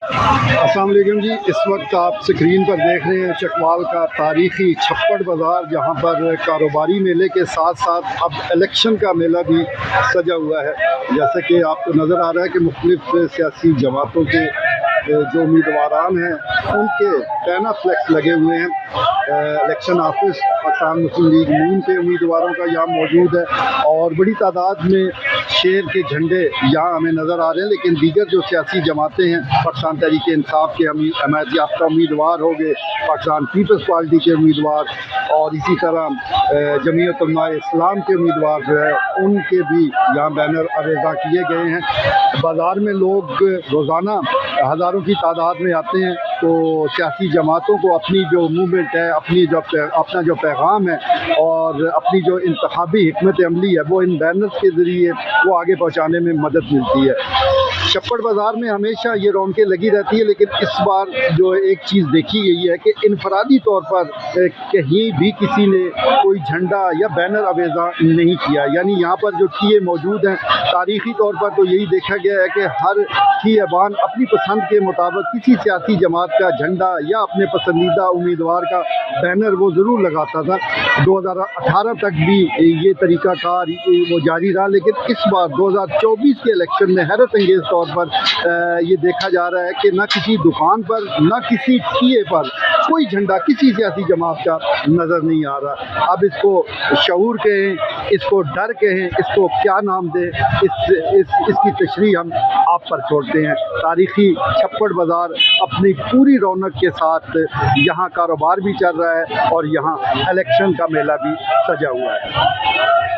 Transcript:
السلام علیکم جی، اس وقت آپ سکرین پر دیکھ رہے ہیں چکوال کا تاریخی چھپڑ بازار، جہاں پر کاروباری میلے کے ساتھ ساتھ اب الیکشن کا میلہ بھی سجا ہوا ہے۔ جیسے کہ آپ کو نظر آ رہا ہے کہ مختلف سیاسی جماعتوں کے جو امیدواران ہیں ان کے پینا فلیکس لگے ہوئے ہیں۔ الیکشن آفس پاکستان مسلم لیگ نون کے امیدواروں کا یہاں موجود ہے اور بڑی تعداد میں شیر کے جھنڈے یہاں ہمیں نظر آ رہے ہیں، لیکن دیگر جو سیاسی جماعتیں ہیں، پاکستان تحریک انصاف کے حمایت یافتہ امیدوار ہو گئے، پاکستان پیپلز پارٹی کے امیدوار اور اسی طرح جمعیت علماء اسلام کے امیدوار جو ہے ان کے بھی یہاں بینر عریضہ کیے گئے ہیں۔ بازار میں لوگ روزانہ ہزاروں کی تعداد میں آتے ہیں، تو سیاسی جماعتوں کو اپنی جو موومنٹ ہے، اپنا جو پیغام ہے اور اپنی جو انتخابی حکمت عملی ہے وہ ان بینرز کے ذریعے وہ آگے پہنچانے میں مدد ملتی ہے۔ چھپڑ بازار میں ہمیشہ یہ رونقیں لگی رہتی ہے، لیکن اس بار جو ایک چیز دیکھی گئی ہے کہ انفرادی طور پر کہیں بھی کسی نے کوئی جھنڈا یا بینر آویزاں نہیں کیا، یعنی یہاں پر جو ٹھیے موجود ہیں تاریخی طور پر تو یہی دیکھا گیا ہے کہ ہر ٹھیے بان اپنی پسند کے مطابق کسی سیاسی جماعت کا جھنڈا یا اپنے پسندیدہ امیدوار کا بینر وہ ضرور لگاتا تھا۔ 2018 تک بھی یہ طریقہ کار وہ جاری رہا، لیکن اس بار 2024 کے الیکشن میں حیرت انگیز طور پر یہ دیکھا جا رہا ہے کہ نہ کسی دکان پر نہ کسی ٹھیے پر کوئی جھنڈا کسی سیاسی جماعت کا نظر نہیں آ رہا۔ اب اس کو شعور کہیں، اس کو ڈر کہیں، اس کو کیا نام دیں، اس کی تشریح ہم آپ پر چھوڑتے ہیں۔ تاریخی چھپڑ بازار اپنی پوری رونق کے ساتھ یہاں کاروبار بھی چل رہا ہے اور یہاں الیکشن کا میلہ بھی سجا ہوا ہے۔